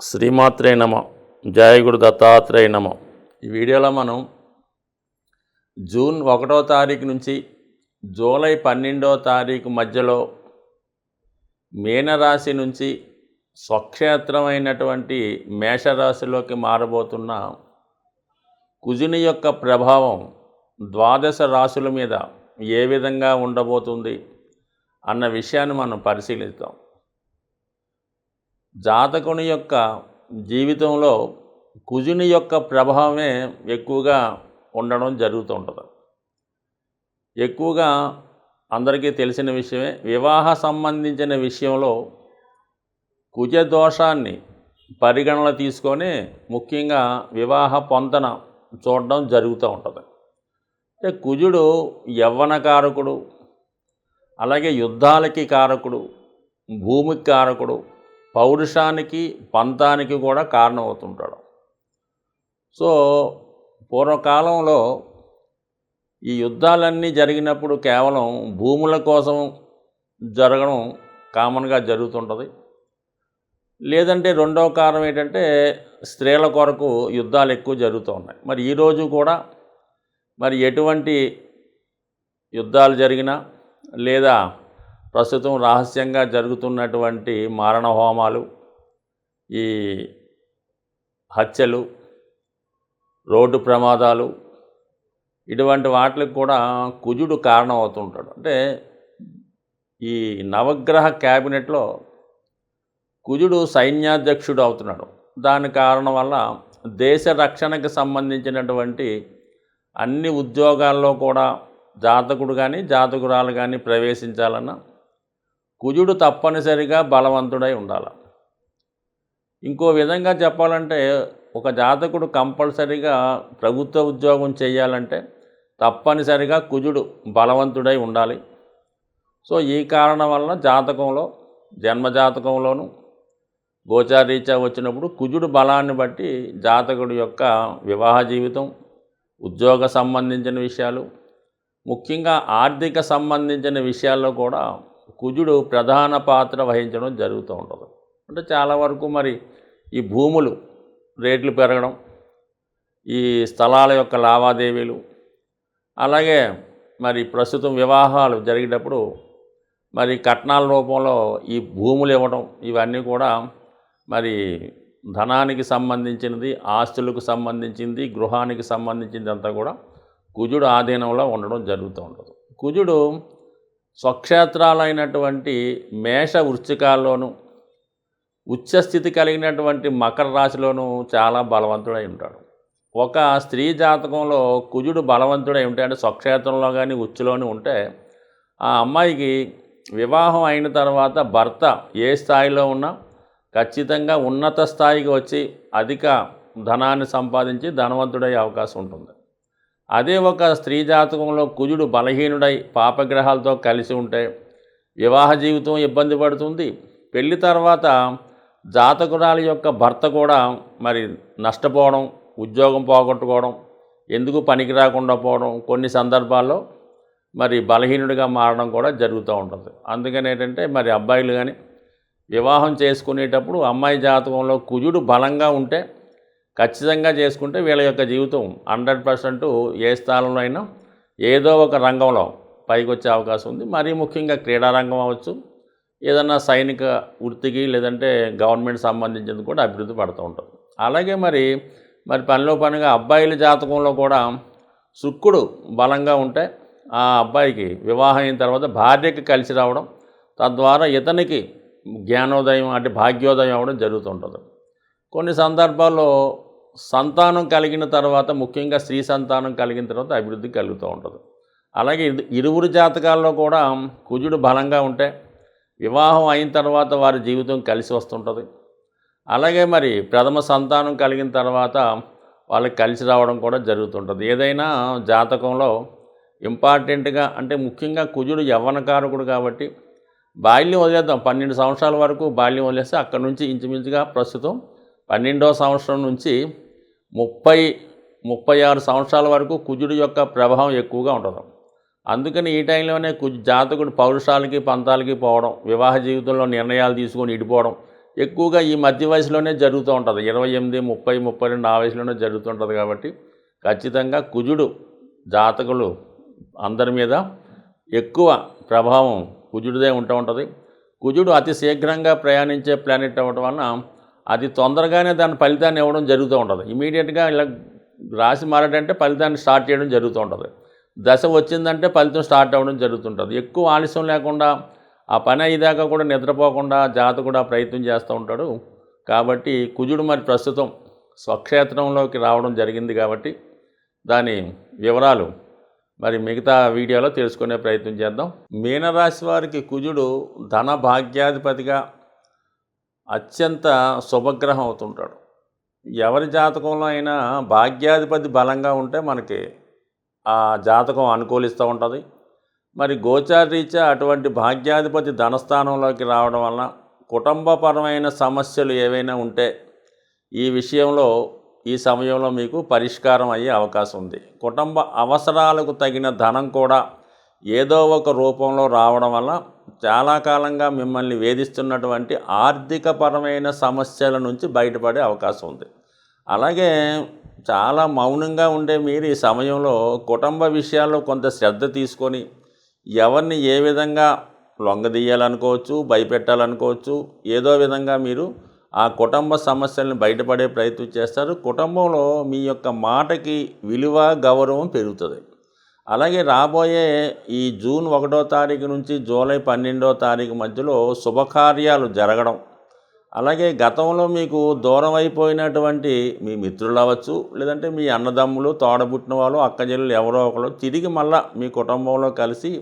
శ్రీమాత్రే నమ. జయ గురు దత్తాత్రేయ నమ. ఈ వీడియోలో మనం జూన్ 1వ తారీఖు నుంచి జూలై 12వ తారీఖు మధ్యలో మీనరాశి నుంచి స్వక్షేత్రమైనటువంటి మేషరాశిలోకి మారబోతున్న కుజుని యొక్క ప్రభావం ద్వాదశ రాశుల మీద ఏ విధంగా ఉండబోతుంది అన్న విషయాన్ని మనం పరిశీలిద్దాం. జాతకుని యొక్క జీవితంలో కుజుని యొక్క ప్రభావమే ఎక్కువగా ఉండడం జరుగుతుంటుంది. ఎక్కువగా అందరికీ తెలిసిన విషయమే, వివాహ సంబంధించిన విషయంలో కుజ దోషాన్ని పరిగణన తీసుకొని ముఖ్యంగా వివాహ పొంతన చూడడం జరుగుతూ ఉంటుంది. అంటే కుజుడు యవ్వనకారకుడు, అలాగే యుద్ధాలకి కారకుడు, భూమికి కారకుడు, పౌరుషానికి పంతానికి కూడా కారణమవుతుంటాడు. సో పూర్వకాలంలో ఈ యుద్ధాలన్నీ జరిగినప్పుడు కేవలం భూముల కోసం జరగడం కామన్గా జరుగుతుంటుంది. లేదంటే రెండవ కారణం ఏంటంటే స్త్రీల కొరకు యుద్ధాలు ఎక్కువ జరుగుతూ ఉన్నాయి. మరి ఈరోజు కూడా మరి ఎటువంటి యుద్ధాలు జరిగినా లేదా ప్రస్తుతం రహస్యంగా జరుగుతున్నటువంటి మారణ హోమాలు, ఈ హత్యలు, రోడ్డు ప్రమాదాలు, ఇటువంటి వాటికి కూడా కుజుడు కారణం అవుతుంటాడు. అంటే ఈ నవగ్రహ క్యాబినెట్లో కుజుడు సైన్యాధ్యక్షుడు అవుతున్నాడు. దాని కారణం వల్ల దేశ రక్షణకు సంబంధించినటువంటి అన్ని ఉద్యోగాల్లో కూడా జాతకుడు కానీ జాతకురాలు కానీ ప్రవేశించాలన్నా కుజుడు తప్పనిసరిగా బలవంతుడై ఉండాలి. ఇంకో విధంగా చెప్పాలంటే ఒక జాతకుడు కంపల్సరిగా ప్రభుత్వ ఉద్యోగం చేయాలంటే తప్పనిసరిగా కుజుడు బలవంతుడై ఉండాలి. సో ఈ కారణం వలన జాతకంలో జన్మజాతకంలోనూ గోచారీత్యా వచ్చినప్పుడు కుజుడు బలాన్ని బట్టి జాతకుడి యొక్క వివాహ జీవితం, ఉద్యోగ సంబంధించిన విషయాలు, ముఖ్యంగా ఆర్థిక సంబంధించిన విషయాల్లో కూడా కుజుడు ప్రధాన పాత్ర వహించడం జరుగుతూ ఉంటుంది. అంటే చాలా వరకు మరి ఈ భూములు రేట్లు పెరగడం, ఈ స్థలాల యొక్క లావాదేవీలు, అలాగే మరి ప్రస్తుతం వివాహాలు జరిగేటప్పుడు మరి కట్నాల రూపంలో ఈ భూములు ఇవ్వడం, ఇవన్నీ కూడా మరి ధనానికి సంబంధించినది, ఆస్తులకు సంబంధించింది, గృహానికి సంబంధించింది అంతా కూడా కుజుడు ఆధీనంలో ఉండడం జరుగుతూ ఉంటుంది. కుజుడు స్వక్షేత్రాలైనటువంటి మేష వృశ్చికాల్లోనూ ఉచ్చస్థితి కలిగినటువంటి మకర రాశిలోనూ చాలా బలవంతుడై ఉంటాడు. ఒక స్త్రీ జాతకంలో కుజుడు బలవంతుడై ఉంటే, అంటే స్వక్షేత్రంలో కానీ ఉచ్చులోని ఉంటే, ఆ అమ్మాయికి వివాహం అయిన తర్వాత భర్త ఏ స్థాయిలో ఉన్నా ఖచ్చితంగా ఉన్నత స్థాయికి వచ్చి అధిక ధనాన్ని సంపాదించి ధనవంతుడయ్యే అవకాశం ఉంటుంది. అదే ఒక స్త్రీ జాతకంలో కుజుడు బలహీనుడై పాపగ్రహాలతో కలిసి ఉంటే వివాహ జీవితం ఇబ్బంది పడుతుంది. పెళ్లి తర్వాత జాతకురాలి యొక్క భర్త కూడా మరి నష్టపోవడం, ఉద్యోగం పోగొట్టుకోవడం, ఎందుకు పనికి రాకుండా పోవడం, కొన్ని సందర్భాల్లో మరి బలహీనుడిగా మారడం కూడా జరుగుతూ ఉంటుంది. అందుకని ఏంటంటే మరి అబ్బాయిలు కానీ వివాహం చేసుకునేటప్పుడు అమ్మాయి జాతకంలో కుజుడు బలంగా ఉంటే ఖచ్చితంగా చేసుకుంటే వీళ్ళ యొక్క జీవితం 100% ఏ స్థానంలో అయినా ఏదో ఒక రంగంలో పైకి వచ్చే అవకాశం ఉంది. మరీ ముఖ్యంగా క్రీడారంగం అవ్వచ్చు, ఏదన్నా సైనిక వృత్తికి లేదంటే గవర్నమెంట్ సంబంధించింది కూడా అభివృద్ధి పడుతూ ఉంటుంది. అలాగే మరి పనిలో పనిగా అబ్బాయిల జాతకంలో కూడా శుక్రుడు బలంగా ఉంటే ఆ అబ్బాయికి వివాహం అయిన తర్వాత భార్యకి కలిసి రావడం, తద్వారా ఇతనికి జ్ఞానోదయం అంటే భాగ్యోదయం అవ్వడం జరుగుతుంటుంది. కొన్ని సందర్భాల్లో సంతానం కలిగిన తర్వాత, ముఖ్యంగా స్త్రీ సంతానం కలిగిన తర్వాత అభివృద్ధి కలుగుతూ ఉంటుంది. అలాగే ఇరువురు జాతకాల్లో కూడా కుజుడు బలంగా ఉంటే వివాహం అయిన తర్వాత వారి జీవితం కలిసి వస్తుంటుంది. అలాగే మరి ప్రథమ సంతానం కలిగిన తర్వాత వాళ్ళకి కలిసి రావడం కూడా జరుగుతుంటుంది. ఏదైనా జాతకంలో ఇంపార్టెంట్గా అంటే ముఖ్యంగా కుజుడు యవ్వనకారకుడు కాబట్టి బాల్యం వదిలేద్దాం, 12 సంవత్సరాల వరకు బాల్యం వదిలేస్తే అక్కడి నుంచి ఇంచుమించుగా ప్రస్తుతం 12వ సంవత్సరం నుంచి 36 సంవత్సరాల వరకు కుజుడు యొక్క ప్రభావం ఎక్కువగా ఉంటుంది. అందుకని ఈ టైంలోనే జాతకుడు పౌరుషాలకి పంతాలకి పోవడం, వివాహ జీవితంలో నిర్ణయాలు తీసుకొని ఇడిపోవడం, ఎక్కువగా ఈ మధ్య వయసులోనే జరుగుతూ ఉంటుంది. 28, 30, 32 ఆ వయసులోనే జరుగుతుంటుంది. కాబట్టి ఖచ్చితంగా కుజుడు జాతకులు అందరి మీద ఎక్కువ ప్రభావం కుజుడిదే ఉంటూ ఉంటుంది. కుజుడు అతి శీఘ్రంగా ప్రయాణించే ప్లానెట్ అవ్వడం వలన అది తొందరగానే దాని ఫలితాన్ని ఇవ్వడం జరుగుతూ ఉంటుంది. ఇమీడియట్గా ఇలా రాశి మారాడంటే ఫలితాన్ని స్టార్ట్ చేయడం జరుగుతూ ఉంటుంది. దశ వచ్చిందంటే ఫలితం స్టార్ట్ అవ్వడం జరుగుతుంటుంది. ఎక్కువ ఆలస్యం లేకుండా ఆ పని అయ్యేదాకా కూడా నిద్రపోకుండా జాతకుడు ఆ ప్రయత్నం చేస్తూ ఉంటాడు. కాబట్టి కుజుడు మరి ప్రస్తుతం స్వక్షేత్రంలోకి రావడం జరిగింది. కాబట్టి దాని వివరాలు మరి మిగతా వీడియోలో తెలుసుకునే ప్రయత్నం చేద్దాం. మీనరాశి వారికి కుజుడు ధన భాగ్యాధిపతిగా అత్యంత శుభగ్రహం అవుతుంటాడు. ఎవరి జాతకంలో అయినా భాగ్యాధిపతి బలంగా ఉంటే మనకి ఆ జాతకం అనుకూలిస్తూ ఉంటుంది. మరి గోచారరీత్యా అటువంటి భాగ్యాధిపతి ధనస్థానంలోకి రావడం వలన కుటుంబపరమైన సమస్యలు ఏవైనా ఉంటే ఈ విషయంలో ఈ సమయంలో మీకు పరిష్కారం అయ్యే అవకాశం ఉంది. కుటుంబ అవసరాలకు తగిన ధనం కూడా ఏదో ఒక రూపంలో రావడం వల్ల చాలా కాలంగా మిమ్మల్ని వేధిస్తున్నటువంటి ఆర్థికపరమైన సమస్యల నుంచి బయటపడే అవకాశం ఉంది. అలాగే చాలా మౌనంగా ఉండే మీరు ఈ సమయంలో కుటుంబ విషయాల్లో కొంత శ్రద్ధ తీసుకొని ఎవరిని ఏ విధంగా లొంగదీయాలనుకోవచ్చు, భయపెట్టాలనుకోవచ్చు, ఏదో విధంగా మీరు ఆ కుటుంబ సమస్యలను బయటపడే ప్రయత్నం చేస్తారు. కుటుంబంలో మీ యొక్క మాటకి విలువ, గౌరవం పెరుగుతుంది. అలాగే రాబోయే ఈ జూన్ 1వ తారీఖు నుంచి జూలై 12వ తారీఖు మధ్యలో శుభకార్యాలు జరగడం, అలాగే గతంలో మీకు దూరం అయిపోయినటువంటి మీ మిత్రులు అవ్వచ్చు, లేదంటే మీ అన్నదమ్ములు, తోడబుట్టిన వాళ్ళు, అక్కచెల్లెలు ఎవరో ఒకరు తిరిగి మళ్ళా మీ కుటుంబంలో కలిసి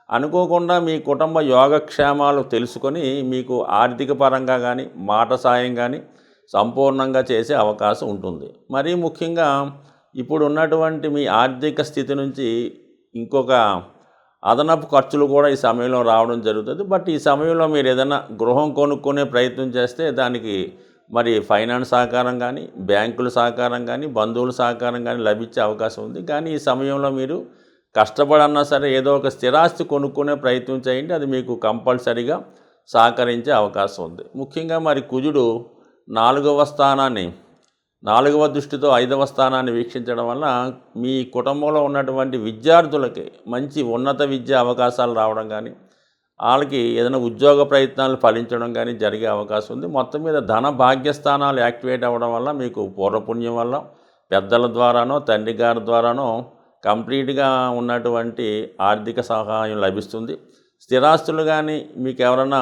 అనుకోకుండా మీ కుటుంబ యోగక్షేమాలు తెలుసుకొని మీకు ఆర్థిక పరంగా కానీ మాట సాయం కానీ సంపూర్ణంగా చేసే అవకాశం ఉంటుంది. మరీ ముఖ్యంగా ఇప్పుడు ఉన్నటువంటి మీ ఆర్థిక స్థితి నుంచి ఇంకొక అదనపు ఖర్చులు కూడా ఈ సమయంలో రావడం జరుగుతుంది. బట్ ఈ సమయంలో మీరు ఏదైనా గృహం కొనుక్కునే ప్రయత్నం చేస్తే దానికి మరి ఫైనాన్స్ సహకారం కానీ, బ్యాంకుల సహకారం కానీ, బంధువుల సహకారం కానీ లభించే అవకాశం ఉంది. కానీ ఈ సమయంలో మీరు కష్టపడన్నా సరే ఏదో ఒక స్థిరాస్తి కొనుక్కునే ప్రయత్నం చేయండి. అది మీకు కంపల్సరీగా సహకరించే అవకాశం ఉంది. ముఖ్యంగా మరి కుజుడు 4వ స్థానాన్ని 4వ దృష్టితో 5వ స్థానాన్ని వీక్షించడం వల్ల మీ కుటుంబంలో ఉన్నటువంటి విద్యార్థులకి మంచి ఉన్నత విద్యా అవకాశాలు రావడం కానీ, వాళ్ళకి ఏదైనా ఉద్యోగ ప్రయత్నాలు ఫలించడం కానీ జరిగే అవకాశం ఉంది. మొత్తం మీద ధన భాగ్యస్థానాలు యాక్టివేట్ అవ్వడం వల్ల మీకు పూర్వపుణ్యం వల్ల పెద్దల ద్వారానో, తండ్రి గారి ద్వారానో కంప్లీట్గా ఉన్నటువంటి ఆర్థిక సహాయం లభిస్తుంది. స్థిరాస్తులు కానీ మీకు ఎవరైనా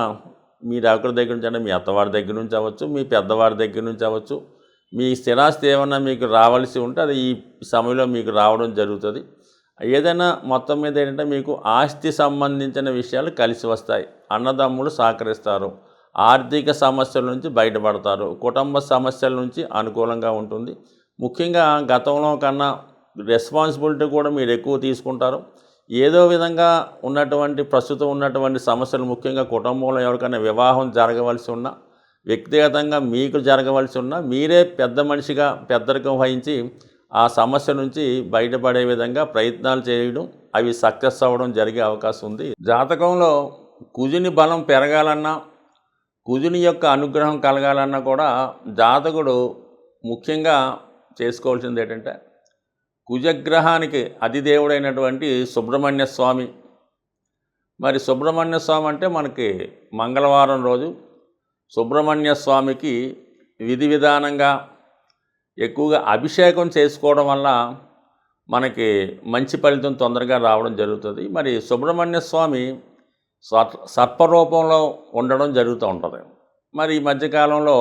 మీరు ఎవరి దగ్గర నుంచి అంటే మీ అత్తవారి దగ్గర నుంచి అవ్వచ్చు, మీ పెద్దవారి దగ్గర నుంచి అవ్వచ్చు, మీ స్థిరాస్తి ఏమన్నా మీకు రావాల్సి ఉంటే అది ఈ సమయంలో మీకు రావడం జరుగుతుంది. ఏదైనా మొత్తం మీద ఏంటంటే మీకు ఆస్తి సంబంధించిన విషయాలు కలిసి వస్తాయి. అన్నదమ్ములు సహకరిస్తారు. ఆర్థిక సమస్యల నుంచి బయటపడతారు. కుటుంబ సమస్యల నుంచి అనుకూలంగా ఉంటుంది. ముఖ్యంగా గతంలో కన్నా రెస్పాన్సిబిలిటీ కూడా మీరు ఎక్కువ తీసుకుంటారు. ఏదో విధంగా ఉన్నటువంటి ప్రస్తుతం ఉన్నటువంటి సమస్యలు, ముఖ్యంగా కుటుంబంలో ఎవరికైనా వివాహం జరగవలసి ఉన్నా, వ్యక్తిగతంగా మీకు జరగవలసి ఉన్నా మీరే పెద్ద మనిషిగా పెద్దరికం వహించి ఆ సమస్య నుంచి బయటపడే విధంగా ప్రయత్నాలు చేయడం, అవి సక్సెస్ అవ్వడం జరిగే అవకాశం ఉంది. జాతకంలో కుజుని బలం పెరగాలన్నా, కుజుని యొక్క అనుగ్రహం కలగాలన్నా కూడా జాతకుడు ముఖ్యంగా చేసుకోవాల్సింది ఏంటంటే కుజగ్రహానికి అధిదేవుడైనటువంటి సుబ్రహ్మణ్య స్వామి. మరి సుబ్రహ్మణ్య స్వామి అంటే మనకి మంగళవారం రోజు సుబ్రహ్మణ్య స్వామికి విధి విధానంగా ఎక్కువగా అభిషేకం చేసుకోవడం వల్ల మనకి మంచి ఫలితం తొందరగా రావడం జరుగుతుంది. మరి సుబ్రహ్మణ్య స్వామి సర్పరూపంలో ఉండడం జరుగుతూ ఉంటుంది. మరి ఈ మధ్యకాలంలో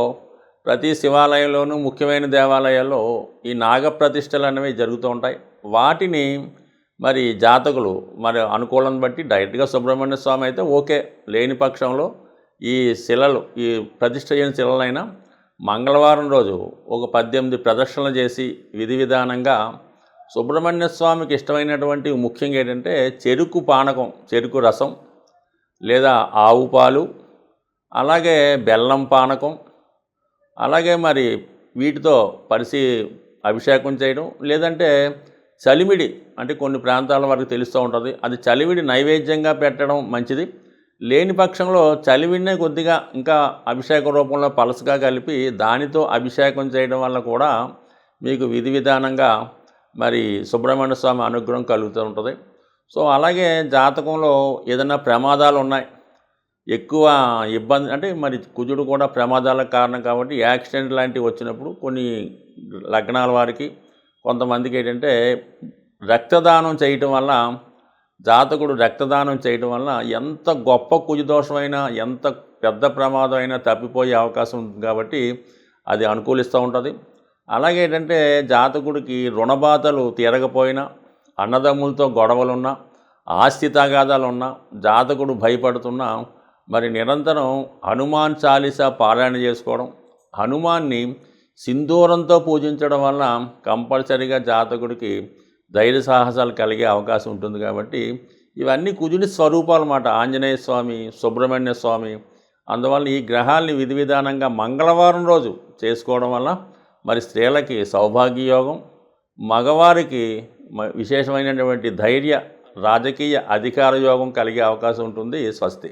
ప్రతి శివాలయంలోనూ ముఖ్యమైన దేవాలయాల్లో ఈ నాగప్రతిష్టలు అనేవి జరుగుతూ ఉంటాయి. వాటిని మరి జాతకులు మరి అనుకూలం బట్టి డైరెక్ట్గా సుబ్రహ్మణ్య స్వామి అయితే ఓకే, లేని పక్షంలో ఈ శిలలు, ఈ ప్రతిష్ఠ చేయని శిలలైనా మంగళవారం రోజు ఒక 18 ప్రదక్షిణలు చేసి విధి విధానంగా సుబ్రహ్మణ్య స్వామికి ఇష్టమైనటువంటి ముఖ్యంగా ఏంటంటే చెరుకు పానకం, చెరుకు రసం లేదా ఆవు పాలు, అలాగే బెల్లం పానకం, అలాగే మరి వీటితో అభిషేకం చేయడం, లేదంటే చలిమిడి అంటే కొన్ని ప్రాంతాల వరకు తెలుస్తూ ఉంటుంది, అది చలిమిడి నైవేద్యంగా పెట్టడం మంచిది. లేని పక్షంలో చలివిన్నే కొద్దిగా ఇంకా అభిషేక రూపంలో పలసగా కలిపి దానితో అభిషేకం చేయడం వల్ల కూడా మీకు విధి విధానంగా మరి సుబ్రహ్మణ్య స్వామి అనుగ్రహం కలుగుతూ ఉంటుంది. సో అలాగే జాతకంలో ఏదైనా ప్రమాదాలు ఉన్నాయి, ఎక్కువ ఇబ్బంది అంటే మరి కుజుడు కూడా ప్రమాదాలకు కారణం కాబట్టి యాక్సిడెంట్ లాంటివి వచ్చినప్పుడు కొన్ని లగ్నాల వారికి కొంతమందికి ఏంటంటే రక్తదానం చేయటం వల్ల, జాతకుడు రక్తదానం చేయటం వల్ల ఎంత గొప్ప కుజదోషమైనా ఎంత పెద్ద ప్రమాదం అయినా తప్పిపోయే అవకాశం ఉంది కాబట్టి అది అనుకూలిస్తూ ఉంటుంది. అలాగే ఏంటంటే జాతకుడికి రుణబాధలు తీరకపోయినా, అన్నదమ్ములతో గొడవలున్నా, ఆస్తి తగాదాలున్నా, జాతకుడు భయపడుతున్నా మరి నిరంతరం హనుమాన్ చాలీసా పారాయణ చేసుకోవడం, హనుమాన్ని సింధూరంతో పూజించడం వల్ల కంపల్సరీగా జాతకుడికి ధైర్య సాహసాలు కలిగే అవకాశం ఉంటుంది. కాబట్టి ఇవన్నీ కుజుని స్వరూపాలు అన్నమాట. ఆంజనేయ స్వామి, సుబ్రహ్మణ్య స్వామి. అందువల్ల ఈ గ్రహాల్ని విధి విధానంగా మంగళవారం రోజు చేసుకోవడం వల్ల మరి స్త్రీలకి సౌభాగ్యయోగం, మగవారికి విశేషమైనటువంటి ధైర్య, రాజకీయ అధికార యోగం కలిగే అవకాశం ఉంటుంది. స్వస్తి.